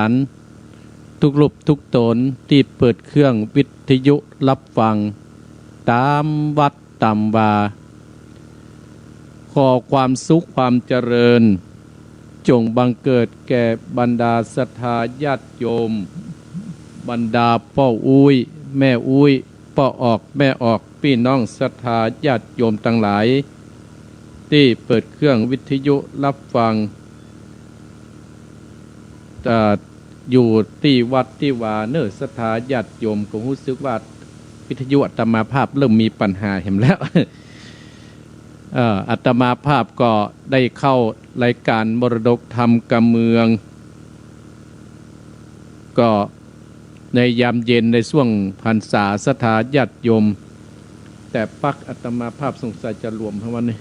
านทุกรูปทุกตนที่เปิดเครื่องวิทยุรับฟังตามวัดตามวาขอความสุขความเจริญจงบังเกิดแก่บรรดาศรัทธาญาติโยมบรรดาพ่ออุ้ยแม่อุ้ยพ่อออกแม่ออกพี่น้องศรัทธาญาติโยมทั้งหลายที่เปิดเครื่องวิทยุรับฟังอยู่ที่วัดที่วาเนอศรัทธาญาติโยมก็รู้สึกว่าวิทยุอัตมาภาพเริ่มมีปัญหาเห็นแล้วอัตมาภาพก็ได้เข้ารายการมรดกธรรมการเมืองก็ในยามเย็นในช่วงพรรษาศรัทธาญาติโยมแต่ปักอัตมาภาพสงสัยจะรวมทั้งวันนี้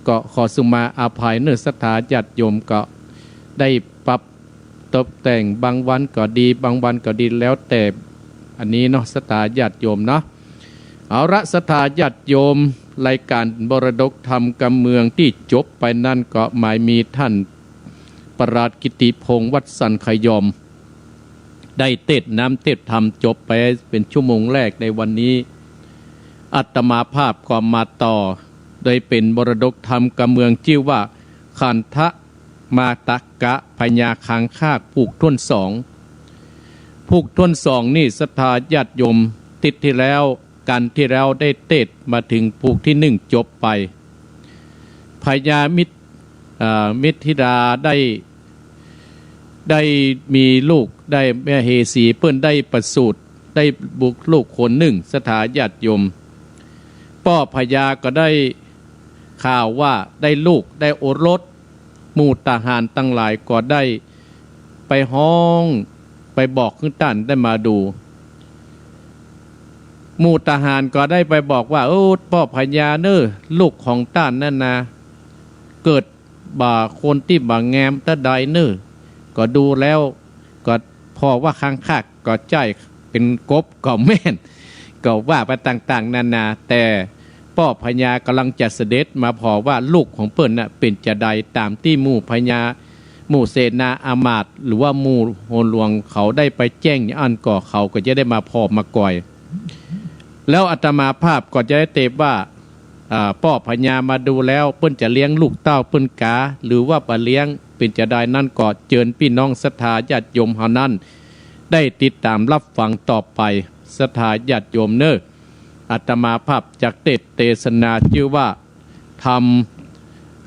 ก็ขอสุมาอาภัยเนอศรัทธาญาติโยมก็ได้ปรับตกแต่งบางวันก็ดีบางวันก็ดีแล้วแต่อันนี้เนาะศรัทธาญาติโยมเนาะเอาละศรัทธาญาติโยมรายการมรดกธรรมการเมืองที่จบไปนั่นก็หมายมีท่านปราชกิติพงษ์วัดสันขยอมได้เทศน้ำเทศธรรมจบไปเป็นชั่วโมงแรกในวันนี้อาตมาภาพก็มาต่อโดยเป็นมรดกธรรมการเมืองชื่อว่าขันทะมาตกะพญาคังคากผูกท่วนสองผูกท่วนสองนี่ศรัทธาญาติโยมติดที่แล้วกันที่แล้วได้เทศมาถึงผูกที่หนึ่งจบไปพญามิถิดาได้มีลูกได้แม่เฮสีเปิ้นได้ประสูติได้บุกลูกคนหนึ่งศรัทธาญาติโยมพ่อพญาก็ได้ข่าวว่าได้ลูกได้โอรสหมู่ทหารตั้งหลายก็ได้ไปห้องไปบอกขึ้นต้านได้มาดูหมู่ทหารก็ได้ไปบอกว่าพ่อพญาเนอลูกของต้านนั่นนะเกิดบ่าคนที่บ่าแงมตะไดเนอก็ดูแล้วก็พอว่าข้างคากก็ใจเป็นกบก็แม่นก็ว่าไปต่างๆนานาแต่พ่อพญากำลังจะเสด็จมาพอว่าลูกของเปิ้นน่ะเป็นจะใดตามที่หมู่พญาหมู่เสนาอามาตย์หรือว่าหมู่โหนหลวงเขาได้ไปแจ้งอันก่อเขาก็จะได้มาพอมาก่อยแล้วอาตมาภาพก็จะได้เตบว่าพ่อพญามาดูแล้วเปิ้นจะเลี้ยงลูกเต้าเปิ้นกาหรือว่าปะเลี้ยงเป็นจะได้นั่นก็เชิญพี่น้องศรัทธาญาติโยมเฮานั้นได้ติดตามรับฟังต่อไปศรัทธาญาติโยมเนออาตมาภาพจากเทศนาชื่อว่าธรรม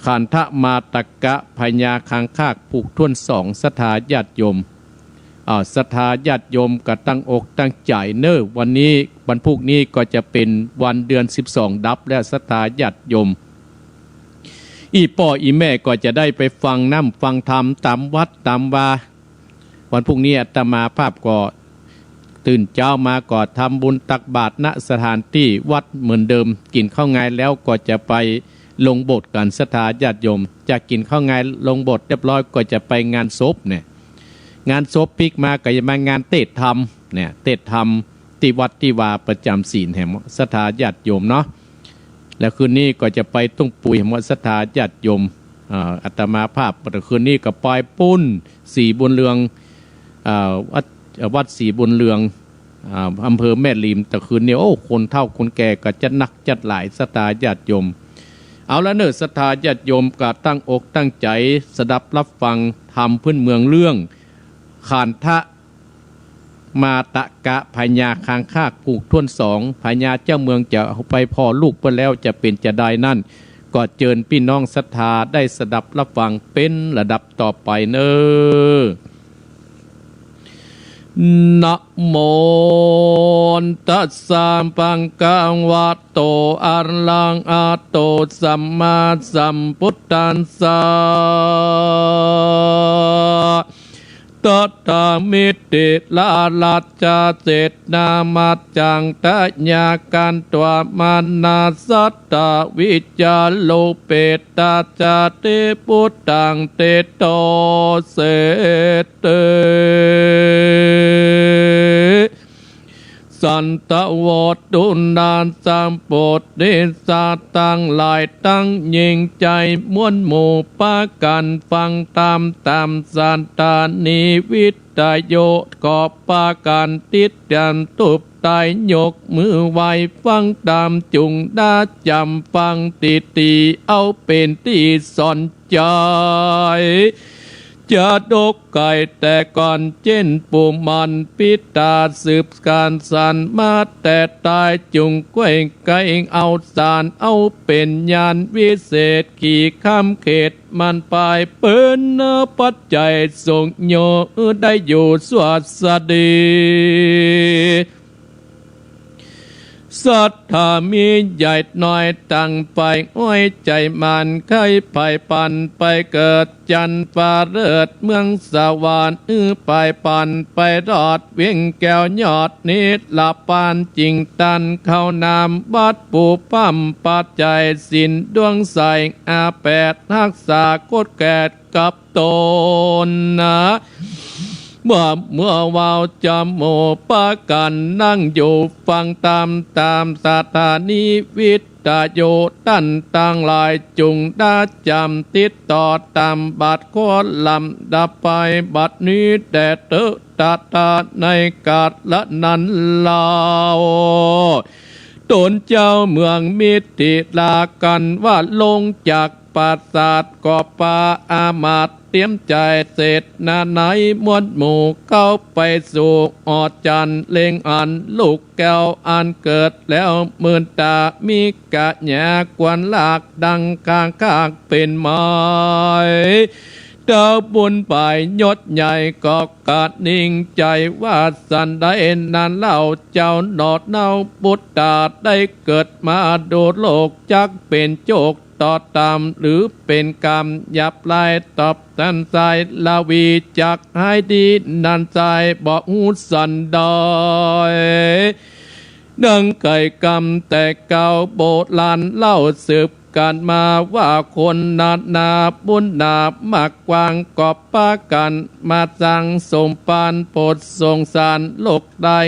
ขันธมาตกะพญาคังคากผูกท่วนสองศรัทธาญาติโยมศรัทธาญาติโยมก็ตั้งอกตั้งใจเนอวันนี้วันพุธนี้ก็จะเป็นวันเดือน12ดับและศรัทธาญาติโยมอีพ่ออีแม่ก็จะได้ไปฟังน้ำฟังธรรมตามวัดตามวาวันพรุ่งนี้อาตมาภาพก็ตื่นเช้ามาก็ทำบุญตักบาตรณสถานที่วัดเหมือนเดิมกินข้าวงายแล้วก็จะไปลงโบสถ์กันศรัทธาญาติโยมจะกินข้าวงายลงโบสถ์เรียบร้อยก็จะไปงานศพเนี่ยงานศพพิกมาก็จะมางานเทศธรรมเนี่ยเทศธรรมที่วัดที่วาประจำศีลแห่งศรัทธาญาติโยมเนาะแล้วคืนนี้ก็จะไปตุ้งปุ๋ยแห่งศรัทธาญาติโยมอาตมาภาพคืนนี้ก็ปล่อยปุ้นสีบุญเรืองวัดสีบุญเรืองอำเภอแม่ริมแต่คืนนี้คนเฒ่าคนแก่ก็จะนักจัดหลายศรัทธาญาติโยมเอาละเนอศรัทธาญาติโยมก็ตั้งอกตั้งใจสดับรับฟังธรรมพื้นเมืองเรื่องขันธะมาตกะพญาคังคากผูกท่วนสองพญาเจ้าเมืองจะเอาไปพ่อลูกไปแล้วจะเป็นจะได้นั่นก็เชิญพี่น้องศรัทธาได้สดับรับฟังเป็นระดับต่อไปเนอนะโมตัสสะปังกังวัตโตอะระหะโตสัมมาสัมพุทธัสสะตัตตามิติลาลัจจเจตนามัจจังตะญากันตัวมานาสัตตวิจาโลเปตาจติพุทธังเตโตเสเต สันตะโวตุนานสามโปดเดสาตั้งหลายตั้งยิงใจม้วนหมู่ปากันฟังตามสันตานิวิตโยกอบปากันติดยันตุบตายยกมือไหวฟังตามจุงดาจำฟังตีเอาเป็นที่สนใจจะดกไก่แต่ก่อนเช่นปูมันปิตาสืบการสันมาแต่ตายจุงก้วยไก่เอาสารเอาเป็นยานวิเศษขี่ข้ามเขตมันไปเปิ้นเนปัจจัยส่งโยได้อยู่สวัสดีสัทธามีใหญ่น้อยตั้งไปอ้อยใจมันไข้ไปปันไปเกิดจันฟ้าเลิศเมืองสวรรค์ไปปันไปรอดเวียงแก้วยอดนิดละปานจริงตันเข้านามบัดปูปั้มปัจจัยสินดวงใสอาแปดรักษากดแกดกับตนนะเมื่อวาวจำโมปากันนั่งอยู่ฟังตามสถานีวิทโยตันต่างหลายจุงได้จำติดต่อตามบัดโคลำดับไปบัดนี้แดดเตอตาในกาดละนันลาวตนเจ้าเมืองมิติลากันว่าลงจากปราสาทกอปาอามาตเตรียมใจเสร็จนาไหนมวลหมู่เข้าไปสู่ออจันเล็งอันลูกแก้วอันเกิดแล้วหมื่นตามีกะแหน่กวนลากดังกางคากเป็นไม้เจ้าบุญไปยศใหญ่ก็กาดนิ่งใจว่าสันได้นานเล่าเจ้าหนอดเน่าบุตรตาได้เกิดมาโดดโลกจักเป็นโจกต่อตามหรือเป็นกรรมยับลายตอบสันใจลาวีจักให้ดีนันใจบอกหูสันดอยดังไก่กรรมแต่เก่าโบราณเล่าสืบกันมาว่าคนนาบุญนามักกวางกอบปากันมาจังสมปานโปรดสงสารโลกได้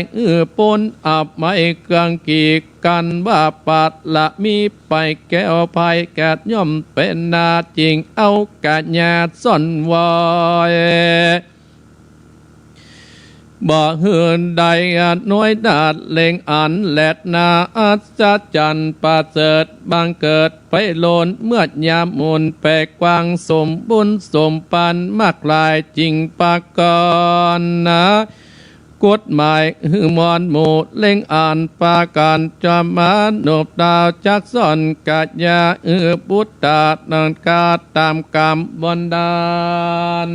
ปนอับไม่เกืองกีกันว่าปัดละมีไปแก้วภัยแกดย่อมเป็นนาจริงเอากะญาซ่อนไว้บ่เฮือนใดน้อยดาดเล็งอันแลดนาอัศจรรย์ประเสริฐบังเกิดไปโลนเมื่อยามมุนแปกกวางสมบุญสมปันมากลายจริงปากรนะกฎหมายมอนหมู่เล็งอ่านปาการจอมานโนบดาวจักซ่อนกัจยาบุตตานังกาตามกรรมบนดาล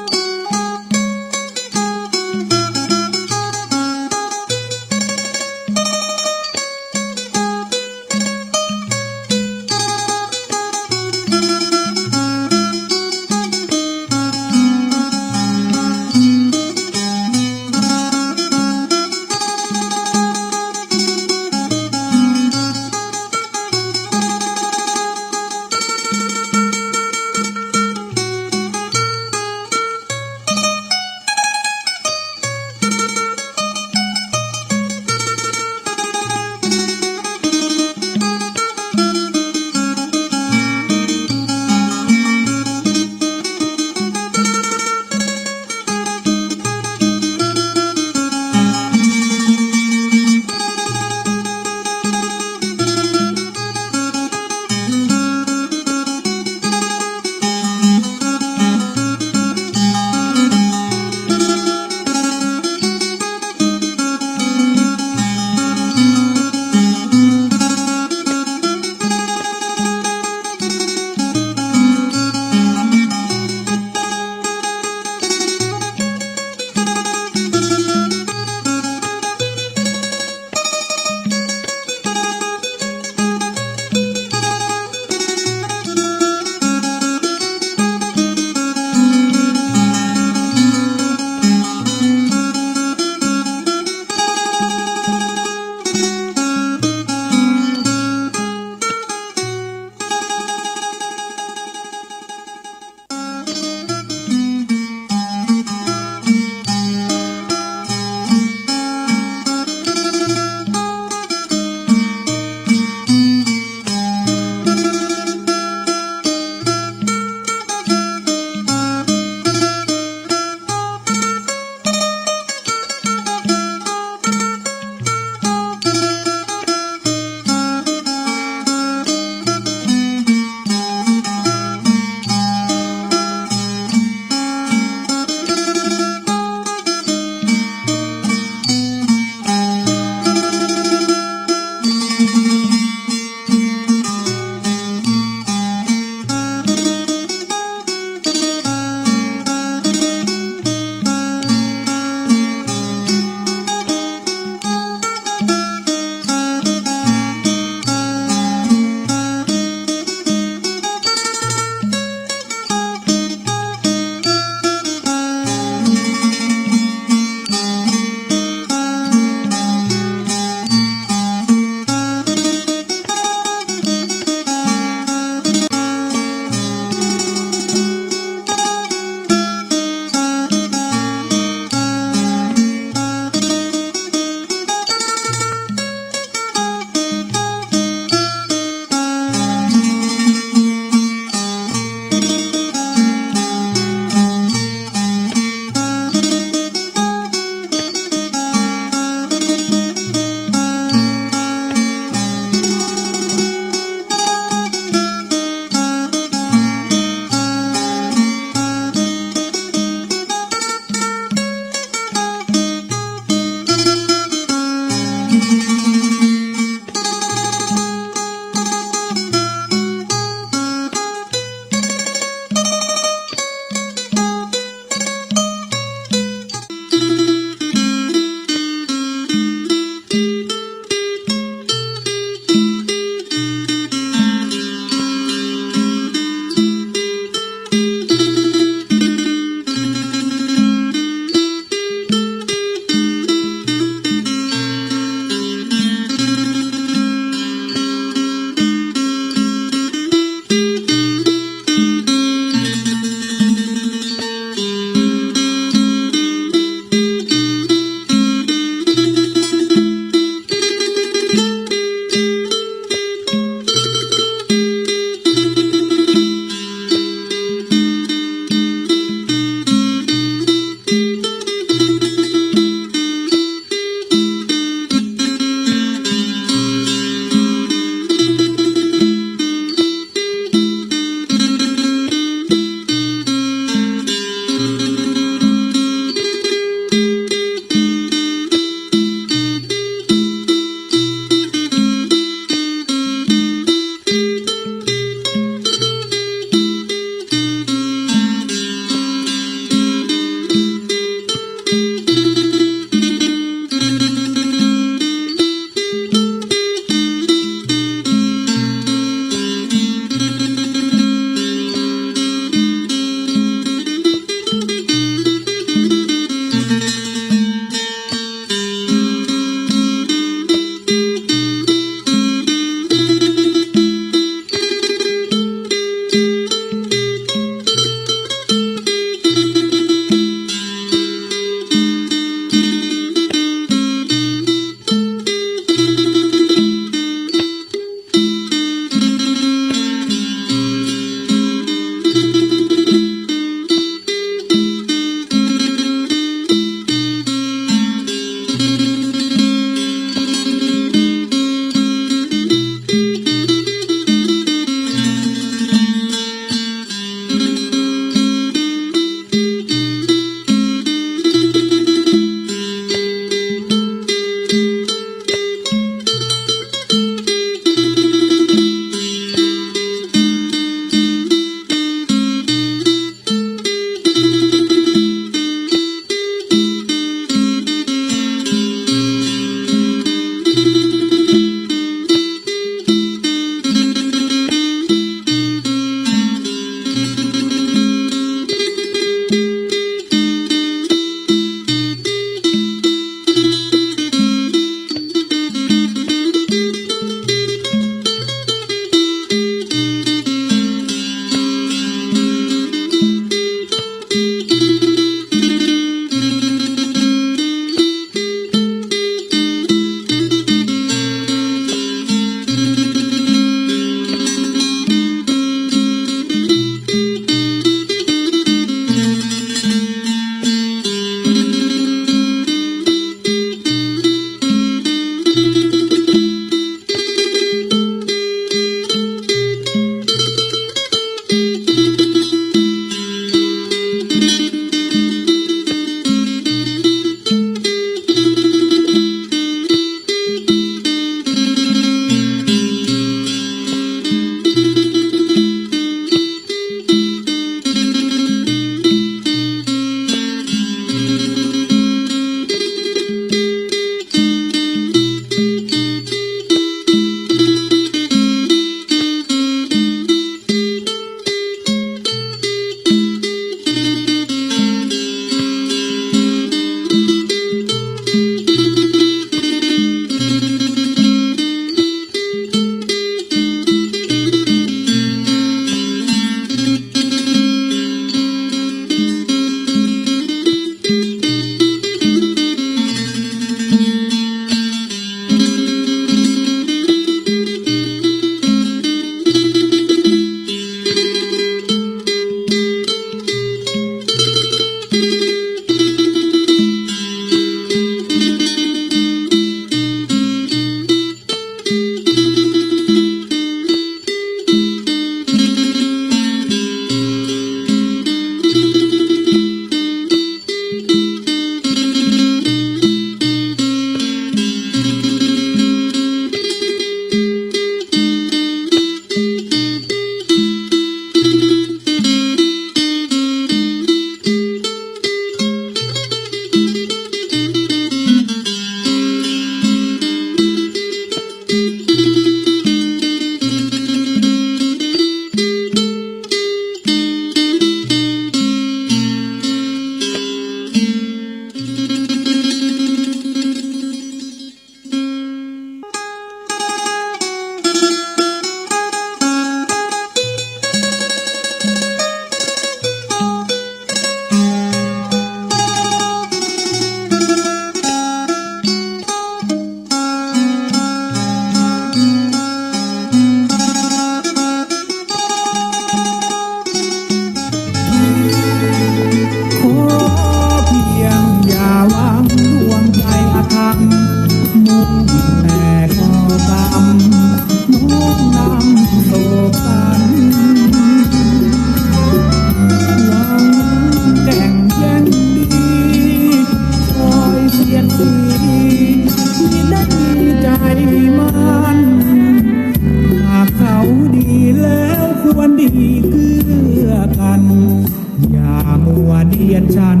ลียดฉัน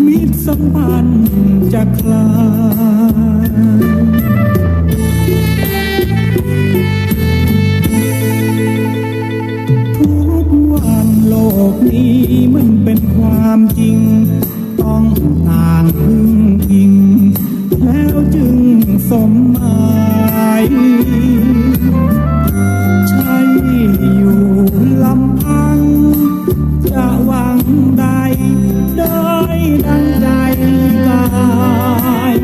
มิตรสัมพันธ์จะคลายทุกวันโลกนี้มันเป็นความจริงต้องต่างพึ่งพิงแล้วจึงสมหมายใช่อยู่ลำพังจะหวังใดได้ดังใจกาย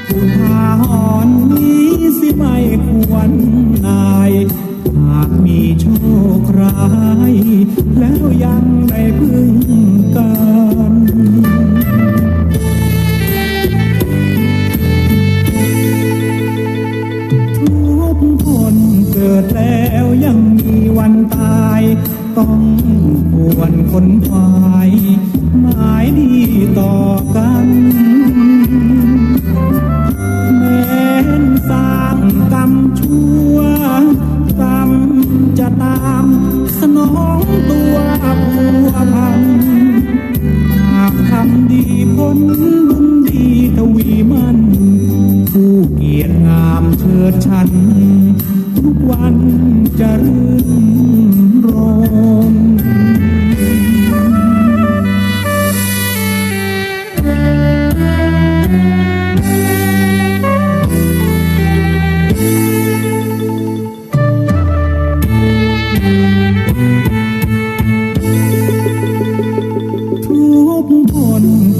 อุทาหรณ์นี้สิไม่ควรนายหากมีโชคร้ายแล้วยังได้พึ่งกันทุกคนเกิดแล้วยังมีวันตายต้องควรคนควายหมายดีต่อกันแม้นสร้างกรรมชั่วกรรมจะตามสนองตัวผัวพันหากทำดีผลบุญดีทวีมันผู้เกียรติงามเชิดชันทุกวันจะรื่นรม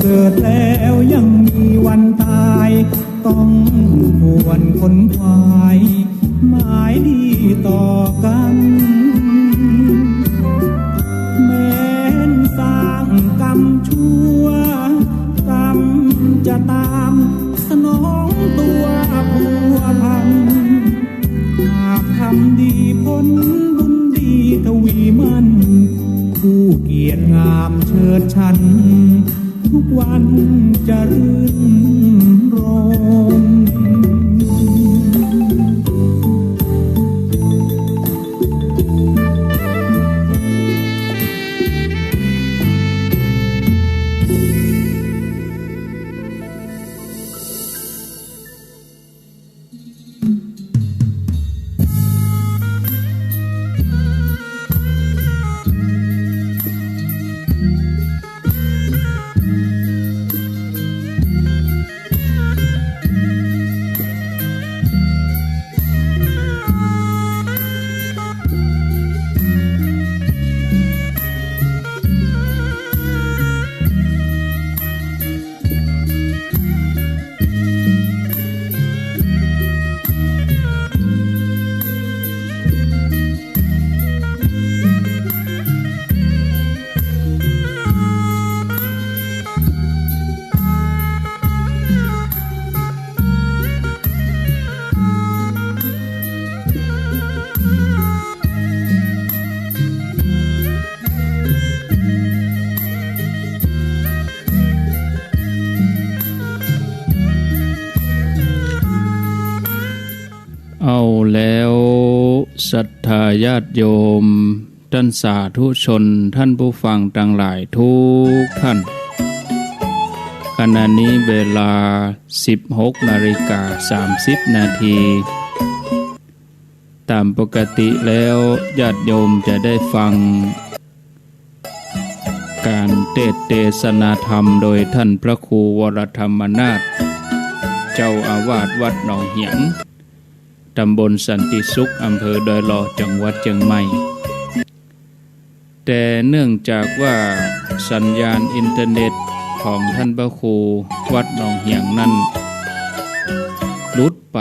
เกิดแล้วยังมีวันตายต้องควรคนควายหมายดีต่อกันแม้นสร้างกรรมชั่วกรรมจะตามสนองตัวผัวพันหากทำดีผลบุญดีทวีมันผู้เกียรติงามเชิดชันทุกวันจะรื่นรมเอาแล้วศรัทธาญาติโยมท่านสาธุชนท่านผู้ฟังทั้งหลายทุกท่านขณะนี้เวลา 16:30 นาทีตามปกติแล้วญาติโยมจะได้ฟังการเทศนาธรรมโดยท่านพระครูวรธรรมนาถเจ้าอาวาสวัดหนองเหียงตำบลสันติสุขอำเภอดอยหล่อจังหวัดเชียงใหม่แต่เนื่องจากว่าสัญญาณอินเทอร์เน็ตของท่านพระครูวัดหนองเหียงนั้นหลุดไป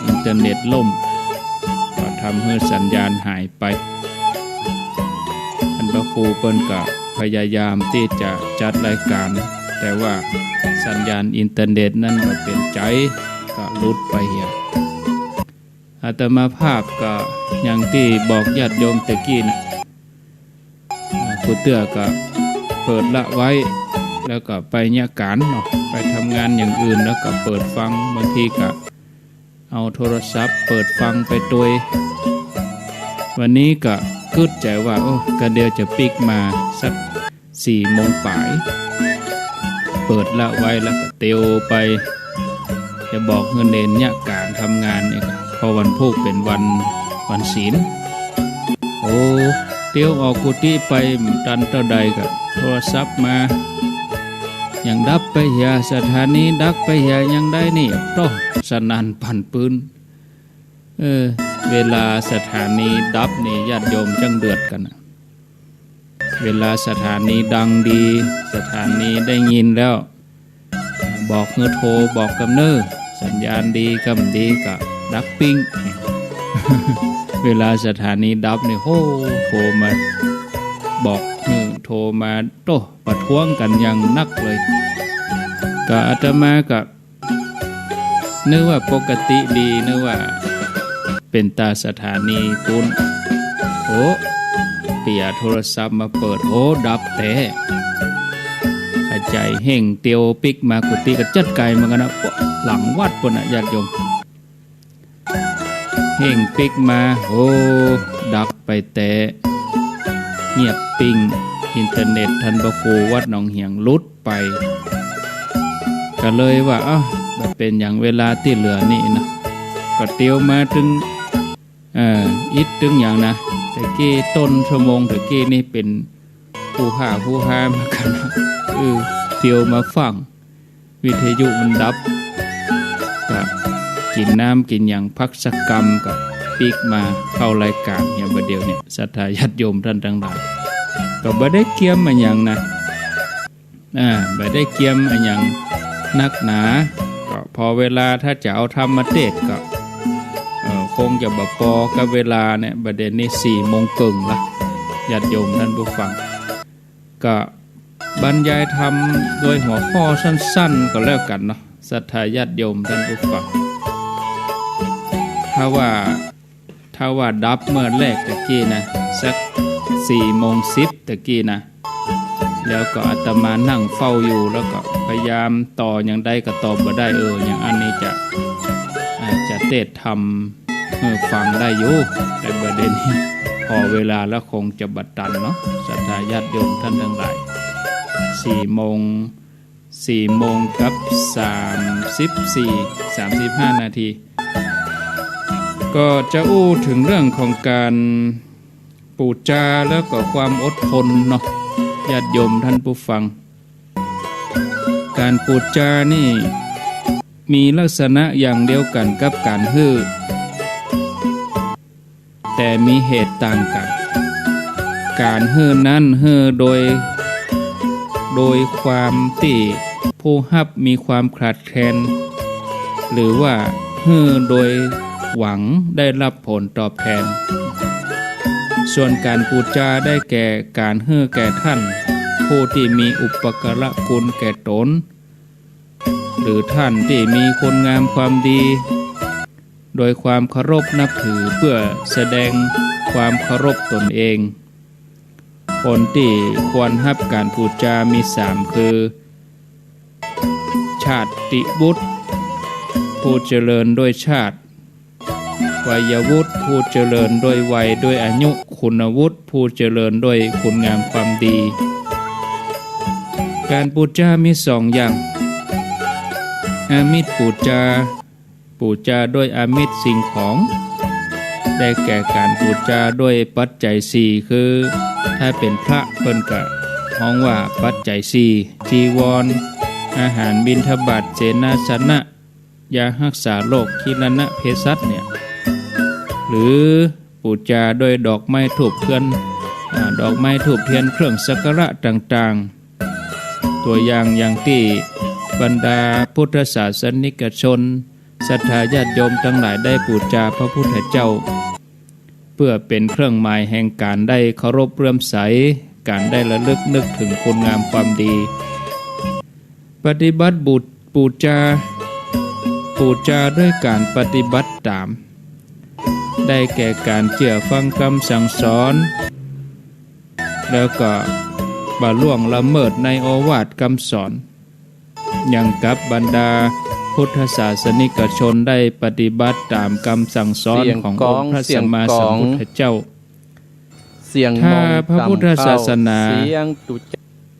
อินเทอร์เน็ตล่มก็ทำให้สัญญาณหายไปท่านพระครูเปิ้นก็พยายามที่จะจัดรายการแต่ว่าสัญญาณอินเทอร์เน็ตนั้นก็เป็นใจก็หลุดไปเหี่ยอาตมาภาพก็อย่างที่บอกญาติโยมตะกี้นะผู้เตื้อก็เปิดละไว้แล้วก็ไปเนี่ยการเนาะไปทำงานอย่างอื่นแล้วก็เปิดฟังบางทีก็เอาโทรศัพท์เปิดฟังไปด้วยวันนี้ก็คิดใจว่าโอ้ก็เดี๋ยวจะปิกมาสัก 4 โมงป่าย เปิดละไว้แล้วก็เตียวไปจะบอกเงินเดนเนี่ยการทำงานเนี่ยพอวันพุธเป็นวันศีลโอ้เตียวออกกุฏิไปตันเท่าใดกับโทรศัพท์มาอย่างดับไปยาสถานีดักไปยายังได้นี่ต้องสนั่นปั่นปืนเวลาสถานีดับนี่ญาติโยมจังเดือดกันนะเวลาสถานีดังดีสถานีได้ยินแล้วบอกเงือโทรบอกกำเนิดสัญญาณดีกำดีกับดักปิ้ง เวลาสถานีดับนี่โอ้โทรมาบอกโทรมาโต้ประท้วงกันอย่างนักเลยก็อาตมากับนึกว่าปกติดีนึกว่าเป็นตาสถานีปุ้นโอ้เปียโทรศัพท์มาเปิดโอ้ดับแต่ขจายเห่งเตียวปิกมากุฏิก็จัดไก่มากันนะหลังวัดปนญาติโยมเห่งปิกมาโอ้ดับไปแต่เงียบปิงอินเทอร์เน็ตทันบคูวัดหนองเหียงลุดไปก็เลยว่ามันเป็นอย่างเวลาที่เหลือนี่นะก็เตียวมาถึงอิดถึงอย่างนะแต่กี้ต้นชั่วโมงแต่กี้นี่เป็นผู้หามากันเตียวมาฟังวิทยุมันดับก็กินน้ำกินอย่างพักสักกรรมกับปีกมาเข้ารายการอย่างประเดี๋ยวเนี่ยศรัทธาญาติโยมท่านทั้งหลายก็บ่ได้เกี่ยมมาอย่างนะบ่ได้เกี่ยมมาอย่างนักหนาก็พอเวลาถ้าจะเอาธรรมเทศน์ก็คงจะบ่พอกับเวลาเนี่ยประเด็นนี้4 โมงครึ่งละญาติโยมท่านผู้ฟังก็บรรยายธรรมโดยหัวข้อสั้นๆก็แล้วกันเนาะศรัทธาญาติโยมท่านผู้ฟังถ้าว่าดับเมื่อแรกตะกี้นะสัก4 โมง 10ตะกี้นะแล้วก็อาตมานั่งเฝ้าอยู่แล้วก็พยายามต่ออย่างใดก็ตอบบ่ได้อย่างอันนี้จะเทศธรรมฟังได้อยู่แต่ประเด็นนี้พอเวลาแล้วคงจะบัดตันเนาะศรัทธาญาติโยมท่านทั้งหลาย4 โมงกับ35 นาทีก็จะอู้ถึงเรื่องของการปูจาแล้วก็ความอดทนเนาะญาติโยมท่านผู้ฟังการปูจานี่มีลักษณะอย่างเดียวกันกับการฮื้อแต่มีเหตุต่างกันการฮื้อนั้นฮื้อโดยความที่ผู้ฮับมีความขาดแคลนหรือว่าฮื้อโดยหวังได้รับผลตอบแทนส่วนการปูจาได้แก่การฮื้อแก่ท่านผู้ที่มีอุปการะคุณแก่ตนหรือท่านที่มีคุณงามความดีโดยความเคารพนับถือเพื่อแสดงความเคารพตนเองคนที่ควรรับการปูจามี3คือชาติบุตรผู้เจริญด้วยชาติวัยวุฒิผู้เจริญด้วยวัยด้วยอายุคุณวุฒิผู้เจริญด้วยคุณงามความดีการปูจามี2 อย่างอามิตรปูจาด้วยอามิตรสิ่งของได้แก่การปูจาด้วยปัจจัย4คือถ้าเป็นพระเพิ่นก็ฮ้องว่าปัจจัย4จีวรอาหารบิณฑบาตเสนาสนะยารักษาโรคคิรณะเภสัชเนี่ยหรือปูจาด้วยดอกไม้ธูปเทียนเครื่องสักการะต่างๆตัวอย่างที่บรรดาพุทธศาสนิกชนศรัทธาญาติโยมทั้งหลายได้ปูจาพระพุทธเจ้าเพื่อเป็นเครื่องหมายแห่งการได้เคารพเลื่อมใสการได้ระลึกนึกถึงคุณงามความดีปฏิบัติปูจาด้วยการปฏิบัติตามได้แก่การเชื่อฟังคำสั่งสอนแล้วก็บ่ล่วงละเมิดในโอวาทคำสอนอย่างกับบรรดาพุทธศาสนิกชนได้ปฏิบัติตามคำสั่งสอนขององค์พระสัมมาสัมพุทธเจ้าถ้าพระพุทธศาสนา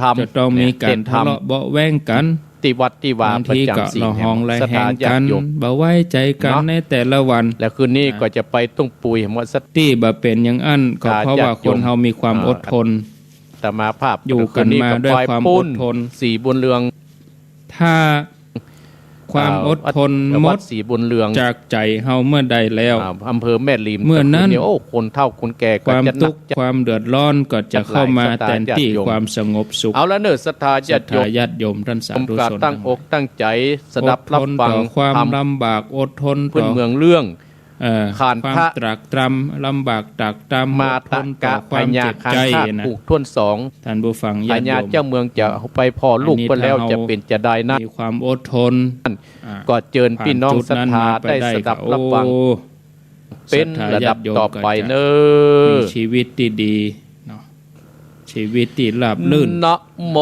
ธรรม จะต้องมีการ เต้นธร ทะ รม เลาะเบาะแว้งกัน ที่วัดที่วา บาง ประ ทีก็ จำศีล ละหองละ ศรัท แห ธาง ญา กั ติ น โยม บ่ไว้ใจกัน เนาะ ในแต่ละวัน แล้วคืนนี้ก็จะไปตุ้งปุยหมดสติ ที่บ่เป็นอย่างอันก็เพราะว่าคนเฮามีความอดทน ตมาภาพ อยู่กันมาด้วยความอดทน สีบุญเรือง ถ้าความอดทนหม วั ด ดสีบุญเรือง จากใจเฮาเมื่อใดแล้ว อำเภอแม่ริม เมื่อนั้น แต่คืโอ้คนเฒ่าคนแก่ ค ก็ วาม จะห ทุ นั ก ก ข์ความเดือดร้อนก็จะเข้ามาแทนที่ความสงบสุข เอาละเนิดศรัทธา ศรั ญา ท ติโย ธาม ญาติโยมท่านสา ผม ธุ ก็ ชน ตั้งอกตั้งใจสดับ อ รั ด บ ทน ฟัง ต่อความ ทำ ลำบากอดทน พื้น ต่อ เมืองเรื่อง ขาน ความ พระ ตรากตรำลำบากตรากตรำ มา อดท ตะ นต่อก ะ ควา พ ม ญา เจ็บ คาน ใจ ธาตุ นะ ผูกท่วนสอง ท่านผู้ฟัง พ ญาติ ญา โยม เจ้าเมืองจะไปพอลูก อันนี้ ไปแล้ว ถ้า จะ เรา เป็นจะได้นะ มีความอดทน ก็เจิญ ผ่ พี่น้อง จุ ศรัทธา มาป ได้สดับรับฟัง โอ้ เป็น ศธา ระดับ ญาติโยม ต่อไป ก็จะ เนอ มีชีวิตที่ดีเนาะชีวิตที่ราบรื่น นะโม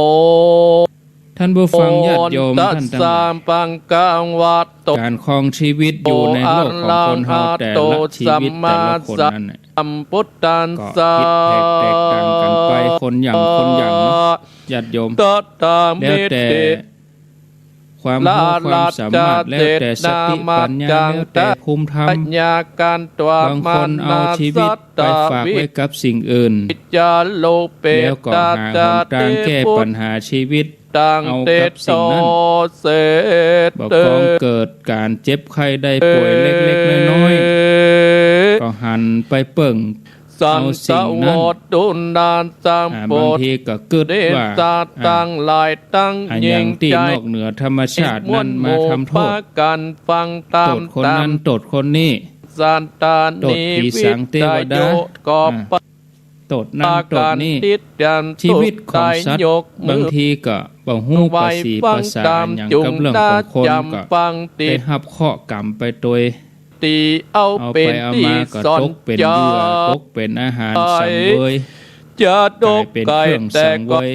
ท่านผู้ฟังญาติโยม ตัส ท่านทั้งห สา ลาย มปังกังวัตโต การครองชีวิตอยู่ในโลกของคนเฮาแต่ละชีวิตแต่ละคนนั้นน่ะ สัมพุทธัน ก็ สา คิดแตกต่างกันไปคนอย่างเนาะญาติโยม ตัตตา แล้ว มิ แต่ ติ ความรู้ความสามารถแล้วแต่สติปัญญาแล้วแต่ภูมิธรรม ปัญญาการตัว บางคนเอาชีวิตไปฝากไว้กับสิ่งอื่น จาโลเป แล้วก็ ตา หาห ตาน ทางแก้ปัญหาชีวิต ตัง เอา เต กับสิ่ โต งนั้น เส บอก เต ของเกิดการเจ็บไข้ได้ป่วยเล็กๆน้อยๆก็หันไปเปิ่ง สัน เอา ส สิ่ง ว นั้น ดุนดานสัมโพ บาง ธ ทีก็เกิด เด ว่า ตาตั้งหลายตั้ง อัน ยิ อย่าง งที่ ใจ นอกเหนือธรรมชาตินั้นมาทำโทษ กันฟังตา โท ม ษคน ตาม นั้นโทษคนนี้ สันตา โทษ นี ผี วิ สางเทวดา โยก็ป โทษนั้นโทษนี้ ติดยัน ชีวิตของสัตว์ ยกมื บาง อ ทีก็บ่ฮู้ภาษีภาษาอย่างกับเรื่องของคนก็ ฟัง ไป ติด รับเคราะห์กรรมไปโดย ตีเอา เอา เป็ ไป น เอา ที่ มาก็ สอน ตกเป็น จ เหยื่อตกเป็นอาหารสังเวย จะด กลาย ก เป็น ไก่ เครื่อง แต่ สังเว ก็ ย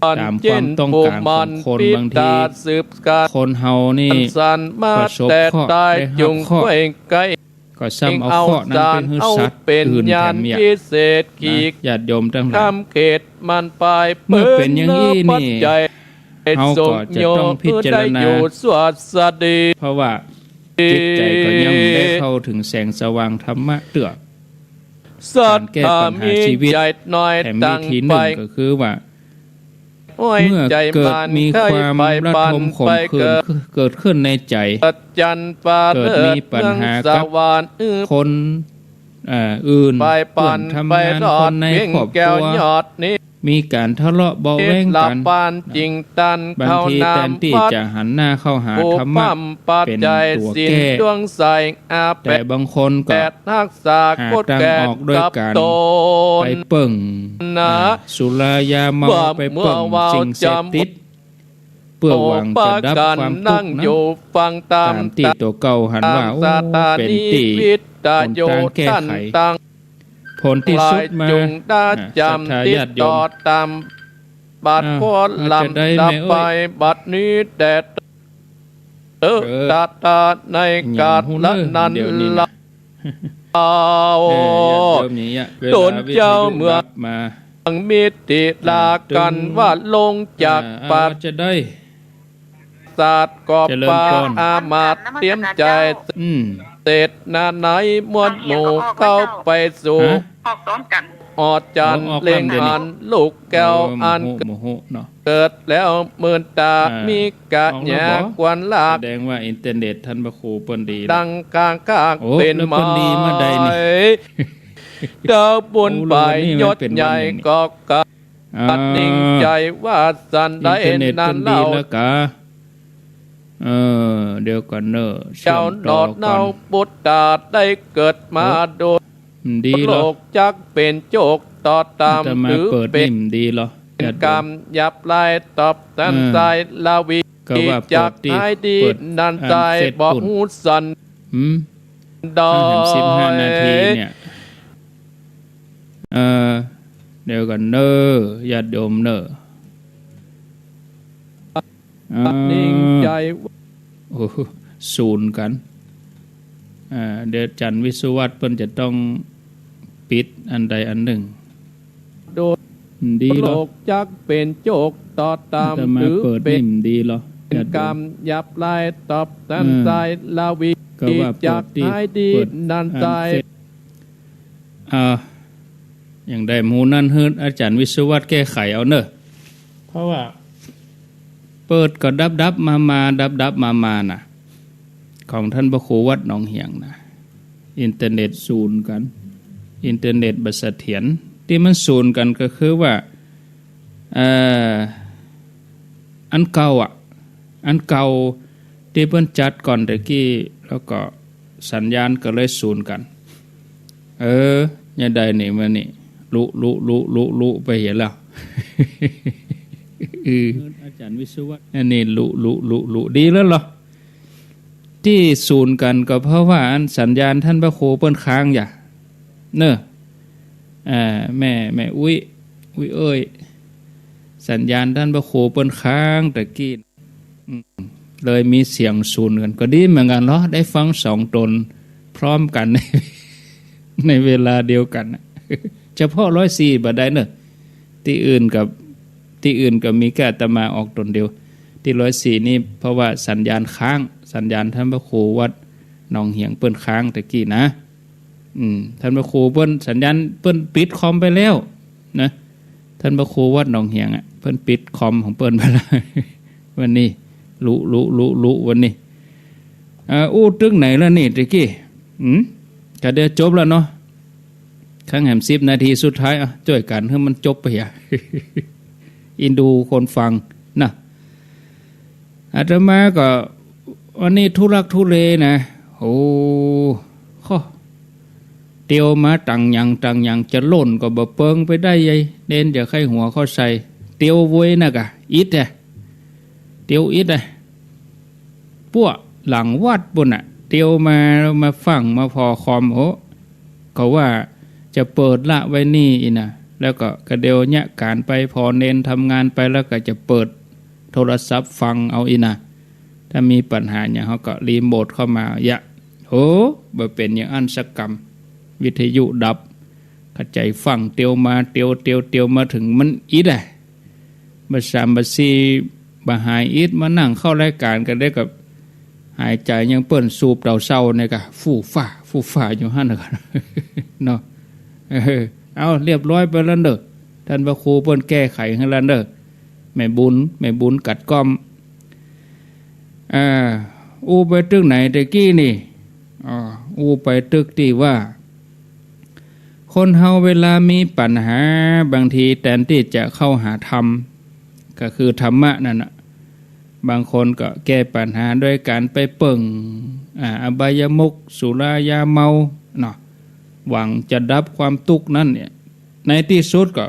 ตามความต้องการของคนบางที สืบการ คนเฮานี่ สันมา ประสบ แต่ เคราะห์ ตาย ได้รับ จุง เคราะห์ ไว้ไกล ก็ซ้ำเอาเคราะห์นั้นเป็นหือ เอา สัตว์ เป็น อื่นแถ ยาน มอย่าง พิเศษขีก ญาติโยมทั้งหลาย ทำเขตมันไป เมื่อเป็นอย่างนี้นี่ ปัจจัย เฮาก็จะต้องพิจารณา ได้อยู่สวัสดี เพราะว่าจิตใจก็ยังไม่ได้เข้าถึงแสงสว่างธรรมะเตือ สัต การแก้ปัญหาชีวิต ใจน้อย แถมวิ ตั้ง ธีห ไป นึ่งก็คือว่า โอ้ย เมื่อ ใจ เกิด มัน มี เคย ความ ไประ ปั่น ทมขม ไป ขื่นเกิดขึ้นในใจ จันทร์ฟ้า เกิด เลิ มี ศ ปัญหา เมือง กับ สวรรค์ คนอื่น ไปปั่น เพื่อน ไป ทำงาน รอ ค ด นใน เพียง ครอบ แก้ คว รั ยว อดนี้ มีการทะเลาะเบาะแว้ง หลั กับ น ปานจริงตัน บาง เข้า ที นา แท ม นที่ พัด จะหันหน้าเข้าหา ผู้ ธรรมะ ปั้มปัจ เป็น จัย ตัว สิ้น แก้ ดวงใสอาแป แต่ ด บางคนก็ แปดทักษะ หาก ด ทาง แก่ ออกด้วย กับ การ ต ไป น เปิ่ง นะ สุรายาเมา เมื่อ ไปเปิ่ง เมื่อ สิ่งเสพ วาวจำ ติด เพื่อหวังจะดับ กัน ความทุ นั่ ก ง ข์นั้ อน ยู่ฟังตาม ตามที่ตัวเก่าหันว่าโอ้ สตา เป็น นี ตี วิตตาโย หนทางแก้ ท่าน ไข ตั้ง ผลที่สุดมา จุงได้จำ ศรัทธา ติด ญาติโย ต่อ ม ตามบัด อ่า พอ อาจจะได้ ลำดับ ไหมเอ้ย ไปบัดนี้แดดตาตาในกาดละนัน เดี๋ยวนี้ ละ นะ เอา ญาติโยมนี้เวลา โดนเจ้าเมื่อ วิทยุรับมา มิติลากันว่าลงจากปา จะได้ ศาสตร์กอบ เจริญ ปา พร อามาตย์เตรียมใจ อืม เศษนาไหนมวลหมู่เข้าไปสู่ ฮะ ออกซ้อมกัน ออดจันทร์ ออก เล่ง คำเดียวนี่ หันลูกแก้วอัน โมโหเนาะ เกิดแล้วหมื่นตา อ่ามี มีกะ ออก แห แล้ว ย บ่ กวนลา แส บ ดงว่าอินเทอร์เน็ตท่านพระครูเปิ้นดี ดังกลางกาก โอ้ เป็น แล้ว ไม้ เพิ่นดีมาใดนี่ ดาวบุญ โอ้ ไป แล้ววันนี้ ย มัน ศ เป็นวัน ใหญ่ อย่างนี้ ก็กะ อ่า ตัดนิ่งใจว่าสัน อิ ได้ นเทอร์เน็ต นั้ เพิ่ น นดี เล่า แล้วกะเดี๋ยวก่อนเนอะเชื่อ เจ้าม ด ต่ อ อ ด ก่อ เนาปุตตาได้เกิดมาโดย ดี โล เหรอก จักเป็นโจกต่อตาม จะมา หรือ เปิด เป็น นิ่มดีเหรอ เป็นกรรมยับลายตอบตันใจลาวี ก็ว่าเปิ จาก ดที่ หายดี เปิด นันใจ เฟซ บอก ปุ่น หูสัน หืม ดอ 15 นาทีเนี่ยเดี๋ยวกันเนอะญาติโยมเนอะ นิ่งใจ โอ้โหศูนย์กันเดี๋ยวจันทร์วิศวัตเพิ่นจะต้องปิดอันใดอันหนึ่ง โดย ดี โล เหรอก จักเป็นโจกต่อตาม แต่มา หรือ เปิด เป็ นี่ น มันดีเหรอ กรรมยับลายตอบตันใจลาวี ก็ว่าเปิ จาก ดที่ หายดี เปิด นันใจ อย่างใดหมูนั่นเฮิรอาจารย์วิศวัตแก้ไขเอาเนอะเพราะว่าเปิดก็ดับมาน่ะของท่านพระครูวัดหนองเหียงนะอินเทอร์เน็ตศูนย์กันอินเทอร์เน็ตบัเสถียรที่มันศูนย์กันก็คือว่าอันเก่าที่เพิ่นจัดก่อนตะกี้แล้วก็สัญญาณก็เลยศูนย์กันอย่างใดนี่มันนี่ลุไปเห็นแล้ว อาจารย์วิศวะอันนี้ลุดีแล้วเหรอที่ศูนย์กันก็เพราะว่าอันสัญญาณท่านพระครูเปิ้นค้างอย่าเนอะแม่อุ้ยเอ้ยสัญญาณท่านพระครูเปิ้นค้างตะกี้เลยมีเสียงศูนย์กันก็ดีเหมือนกันเหรอได้ฟังสองตนพร้อมกัน ในเวลาเดียวกันเฉพาะ104บ่ได้เนอะที่อื่นกับมีแค่อาตมาออกตนเดียวที่104นี่เพราะว่าสัญญาณค้างสัญญาณท่านพระครูวัดหนองเหียงเปิ้นค้างตะกี้นะท่านพระครูเปิ้นสัญญาณเปิ้นปิดคอมไปแล้วนะท่านพระครูวัดหนองเหียงเปิ้นปิดคอมของเปิ้นไปแล้ว วันนี้ลุวันนี้ตึกไหนแล้วนี่ตะกี้ก็เดี๋ยวจบแล้วเนาะครั้งแหม10 นาทีสุดท้ายช่วยกันให้มันจบไปอย่า อินดูคนฟังนะอาตมาก็วันนี้ทุรักทุเลนะโอ้ข้อเตียวมาตังยังจะล่นก็บ่เปิงไปได้ยัยเด่นจะไข้หัวเข้าใส่เตียวเวยนะกะอิดเตียวอิดพวกหลังวัดบนเตียวมาฟังมาพอคอมโหเขาว่าจะเปิดละไว้นี่นะแล้วก็กระเดียวเนี่ยการไปพอเน้นทำงานไปแล้วก็จะเปิดโทรศัพท์ฟังเอานะถ้ามีปัญหาเนี่ยเขาก็รีโมทเข้ามาบ่เป็นอย่างอันสักกรรมวิทยุดับกระจายฟังเตียวมาเตียวมาถึงมันอิดมา3 4บาหายอิดมานั่งเข้ารายการกันได้กับหายใจยังเปิ้นสูบเต่าเศร้าเนี่ยก็ฟู่ฝ่าอยู่หั่นน่ะเนาะเอาเรียบร้อยไปแล้วเด้อท่านพระครูเปิ้นแก้ไขให้แล้วเด้อแม่บุญกัดก้อมไปตึกไหนตะกี้นี่ไปตึกที่ว่าคนเฮาเวลามีปัญหาบางทีแทนที่จะเข้าหาธรรมก็คือธรรมะนั่นน่ะบางคนก็แก้ปัญหาด้วยการไปเปิ่งอบายมุขสุรายาเมาเนาะหวังจะดับความทุกข์นั่นเนี่ยในที่สุดก็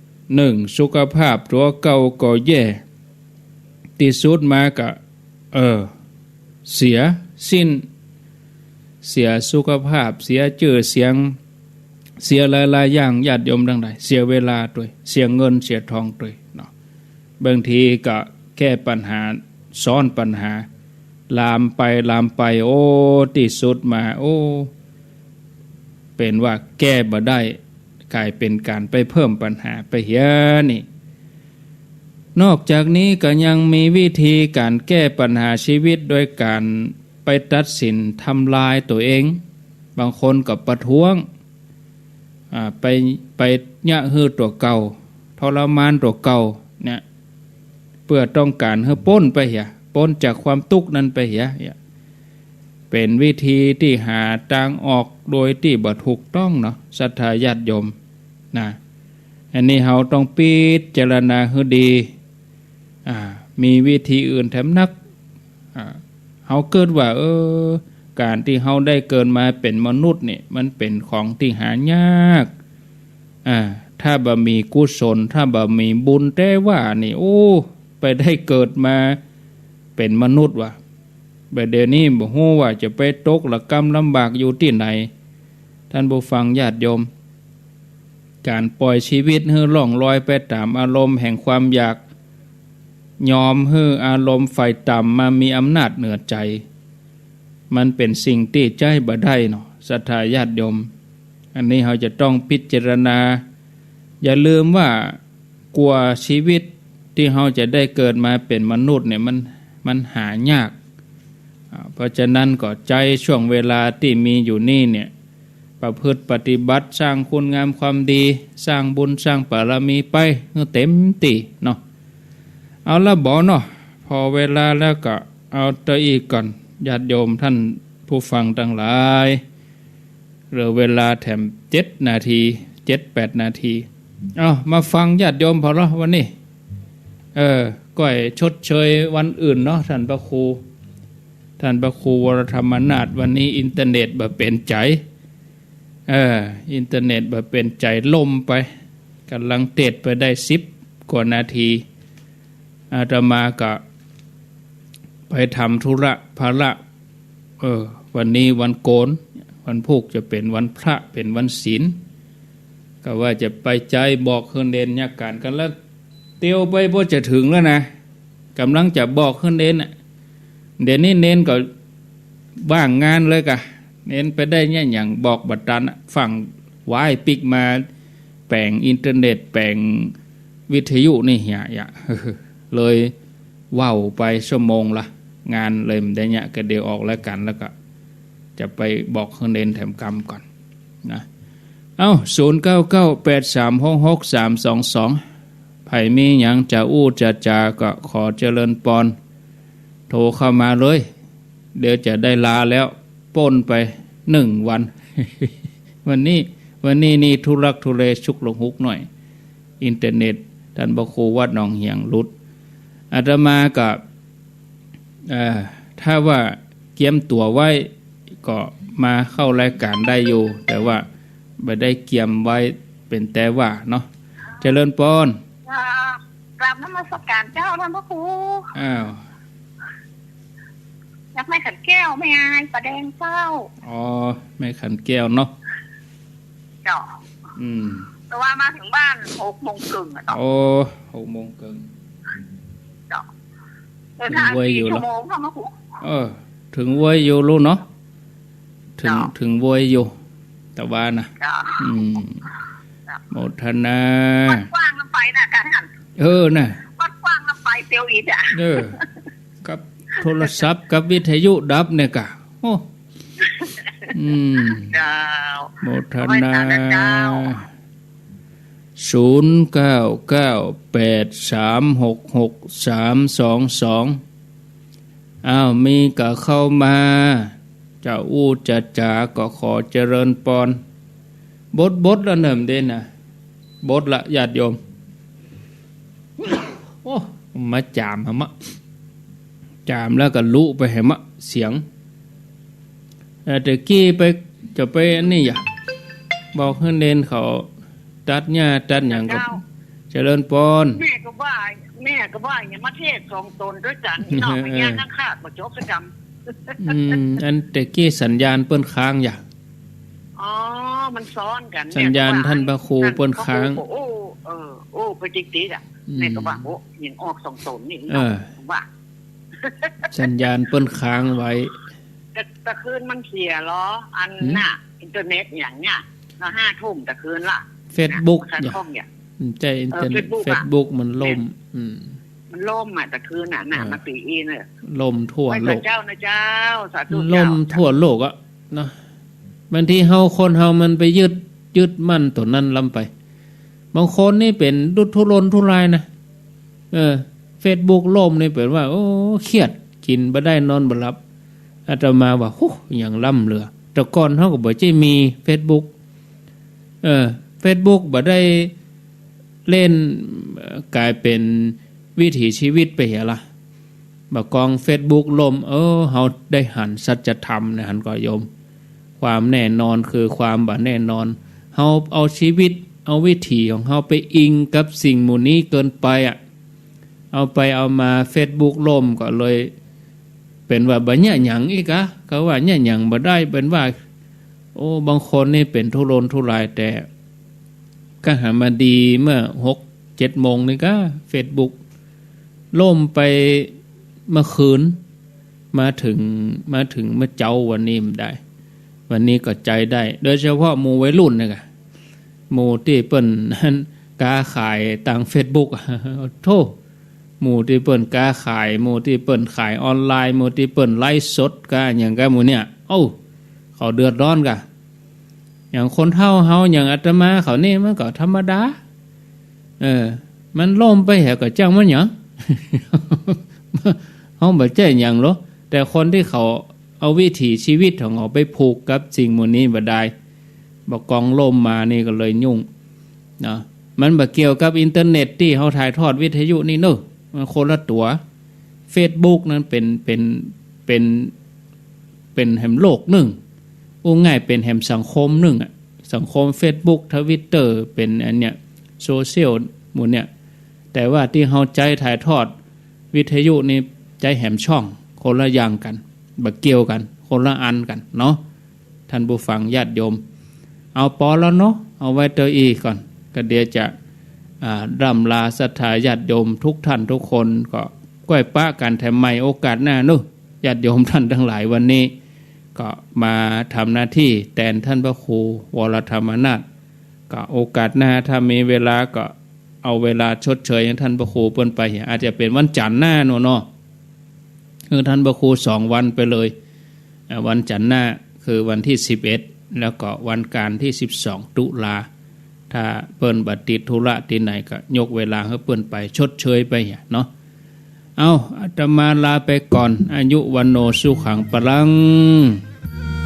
1สุขภาพตัวเก่าก็แย่ที่สุดมาก็เสียสิ้นเสียสุขภาพเสียชื่อเสียงเสียหลายๆอย่างญาติโยมทั้งหลายเสียเวลาด้วยเสียเงินเสียทองด้วยเนาะบางทีก็แก้ปัญหาซ้อนปัญหาลามไปที่สุดมาเป็นว่าแก้บ่ได้กลายเป็นการไปเพิ่มปัญหาไปเหี้ยนี่นอกจากนี้ก็ยังมีวิธีการแก้ปัญหาชีวิตโดยการไปตัดสินทำลายตัวเองบางคนก็ประท้วงไปยะฮือตัวเก่าทรมานตัวเก่าเนี่ยเพื่อต้องการให้พ้นไปเหี้ยพ้นจากความทุกข์นั้นไปเหี้ยเป็นวิธีที่หาทางออกโดยที่บ่ถูกต้องเนาะศรัทธาญาติโยมนะอันนี้เราต้องพิจารณาให้ดีมีวิธีอื่นแถมนักเฮาเกิดว่าการที่เฮาได้เกิดมาเป็นมนุษย์นี่มันเป็นของที่หายากถ้าบ่มีกุศลถ้าบ่มีบุญแต่ว่านี่ไปได้เกิดมาเป็นมนุษย์ว่ะแบบเดี๋ยวนี้บ่ฮู้ว่าจะไปตกละกรรมลำบากอยู่ที่ไหนท่านผู้ฟังญาติโยมการปล่อยชีวิตให้ล่องลอยไปตามอารมณ์แห่งความอยากยอมให้อารมณ์ไฟต่ำมามีอำนาจเหนือใจมันเป็นสิ่งที่ใจบ่ได้เนาะศรัทธาญาติโยมอันนี้เราจะต้องพิจารณา อย่าลืมว่ากว่าชีวิตที่เราจะได้เกิดมาเป็นมนุษย์เนี่ยมันหายากเพราะฉะนั้นก็ใจช่วงเวลาที่มีอยู่นี่เนี่ยประพฤติปฏิบัติสร้างคุณงามความดีสร้างบุญสร้างบารมีไปเต็มที่เนาะเอาละบ่เนาะพอเวลาแล้วก็เอาตัวอีกก่อนญาติโยมท่านผู้ฟังทั้งหลายเหลือเวลาแถม7 นาที 7-8 นาทีเอามาฟังญาติโยมพอแล้ววันนี้ก้อยชดเชยวันอื่นเนาะท่านพระครูวรธรรมนาถวันนี้อินเทอร์เน็ตแบบเป็นใจอินเทอร์เน็ตแบบเป็นใจล่มไปกำลังเทศไปได้10 กว่านาทีอาตมาก็ไปทำธุระภาระวันนี้วันโกนวันพุกจะเป็นวันพระเป็นวันศีลก็ว่าจะไปใจบอกขึ้นเด่นยากการกันแล้วเตียวไปพอจะถึงแล้วนะกำลังจะบอกขึ้นเด่นเดี๋ยวนี้เน้นก็ว่างงานเลยกะเน้นไปได้เนี่ยอย่างบอกบัตรดันฝั่งวายปิกมาแปลงอินเทอร์เน็ตแปลงวิทยุนี่อย่าเลยว่าวไปชั่วโมงละงานเลยมันได้เนี่ยก็เดี๋ยวออกแล้วกันแล้วก็จะไปบอกขึ้นเด่นแถมกรรมก่อนนะ0998366322ไผมีหยังจะอู้จะจาก็ขอเจริญปอนโทรเข้ามาเลยเดี๋ยวจะได้ลาแล้วป้นไป1 วัน วันนี้นี่ทุรักทุเลชุกลงหุกหน่อยอินเทอร์เน็ตท่านพระครูวัดหนองเหียงรุดอาตมากับถ้าว่าเกียมตัวไว้ก็มาเข้ารายการได้อยู่แต่ว่าไม่ได้เกียมไว้เป็นแต่ว่าเนาะเจริญปอนกราบนมัสการเจ้าท่านพระครูอยากไม่ขันแก้วไม่อายประแดงเจ้าไม่ขันแก้วเนาะเจ้าแต่ว่ามาถึงบ้าน6 โมงครึ่งอ่ะต่อ6 โมงครึ่งเจ้าเดินทาง4 ชั่วโมงท่านพระครูถึงเว้ยอยู่รู้เนาะถึงเว้ยอยู่แต่ว่านะโมทนาวัดกว้างลำไปนะการหันน่ะวัดกว้างลำไปเตียวอีกอ่ะกับโทรศัพท์กับวิทยุดับเนี่ยกะโมทนา0998366322มีกะเข้ามาจะอู้จะจาก็ขอเจริญปอนบทละเนิ่มเด่นนะบทละญาติโยมมาจามหะมะจามแล้วก็ลุไปให้มะเสียงแต่กี้ไปจะไปนี่อย่าบอกให้เด่นเขาตัดหญ้าตัดอย่างกับเจริญปอนแม่ก็ว่าอย่างมาเทศ2 ตนด้วยกันนอกไม่ยากนักขาดบ่จบประจำอันแต่กี้สัญญาณเปิ้นค้างอย่ามันซ้อนกันสัญญาณท่านพระครูเปิ้นค้างไปติ๊กๆอ่ะแม่ก็ว่าอย่างออก2 ตนนี่ว่าสัญญาณเปิ้นค้างไว้ตะคืนมันเสียเหรออันน่ะอินเทอร์เน็ตอย่างเนี้ยแล้ว5 ทุ่มตะคืนละ Facebook อย่าใจอินเทอร์เน็ต Facebook มันล่มมันล่มอ่ะตะคืนน่ะมาตีอีเนี่ยล่มทั่วโลกเจ้านะเจ้าสาธุล่มทั่วโลกอ่ะเนาะบางทีคนเฮามันไปยึดมั่นตัวนั้นลำไปบางคนนี่เป็นทุรนทุรายนะFacebook ล่มนี่เป็นว่าโอ้เครียดกินบ่ได้นอนบ่หลับอาตมาว่าโหอย่างล่ำเหลือแต่ก่อนเฮาก็บ่ใช่มี Facebook Facebook บ่ได้เล่นกลายเป็นวิถีชีวิตไปเหี้ยล่ะบ่กอง Facebook ล่มเฮาได้หันสัจธรรมนะหันก็โยมความแน่นอนคือความบ่แน่นอนเฮาเอาชีวิตเอาวิถีของเฮาไปอิงกับสิ่งหมู่นี้เกินไปอ่ะเอาไปเอามา Facebook ล่มก็เลยเป็นว่าบ่เนี่ยหยังอีกก็ว่าเนี่ยหยังบ่ได้เป็นว่าบางคนนี่เป็นทุรนทุรายแต่ก็หามาดีเมื่อ 6-7 โมงนี่ก็ Facebook ล่มไปเมื่อคืนมาถึงเมื่อเจ้าวันนี้มันได้วันนี้ก็ใจได้โดยเฉพาะหมู่วัยรุ่นนี่ก็หมู่ที่เปิ้น กาขายต่าง Facebook โธ่หมู่ที่เปิ้นกาขายหมู่ที่เปิ้นขายออนไลน์หมู่ที่เปิ้นไลฟ์สดกาหยังกะหมู่เนี่ยเอ้าเขาเดือดร้อนกะอย่างคนเฒ่าเฮาอย่างอาตมาเขานี่มันก็ธรรมดามันล่มไปแหก็จังมันหยัง เฮาบ่ใจหยังหรอกแต่คนที่เขาเอาวิถีชีวิตของเขาไปผูกกับสิ่งหมู่นี้บ่ได้บ่กองล่มมานี่ก็เลยยุ่งเนาะมันบ่เกี่ยวกับอินเทอร์เน็ตที่เฮาถ่ายทอดวิทยุนี่เนาะมันคนละตัว Facebook นั้นเป็นแห่งโลกหนึ่งอู้ง่ายเป็นแห่งสังคมหนึ่งอ่ะสังคม Facebook Twitter เป็นอันเนี้ยโซเชียลหมู่เนี่ยแต่ว่าที่เฮาใจถ่ายทอดวิทยุนี่ใจแหมช่องคนละอย่างกันบ่เกี่ยวกันคนละอันกันเนาะท่านผู้ฟังญาติโยมเอาพอแล้วเนาะเอาไว้เตออีก่อนก็เดี๋ยวจะร่ำลาศรัทธาญาติโยมทุกท่านทุกคนก็ก้อยป้ากันแถมใหม่โอกาสหน้าเนาะญาติโยมท่านทั้งหลายวันนี้ก็มาทำหน้าที่แทนท่านพระครูวรธรรมนาถก็โอกาสหน้าถ้ามีเวลาก็เอาเวลาชดเชยให้ท่านพระครูเปิ้นไปอาจจะเป็นวันจันทร์หน้าเนาะคือท่านพระครู2 วันไปเลยวันจันทร์หน้าคือวันที่11แล้วก็วันการที่12ตุลาถ้าเปิ้นบัดติดธุระที่ไหนก็ยกเวลาให้เปิ้นไปชดเชยไปเนาะเอาอาตมาลาไปก่อนอายุวันโนสุขังปลัง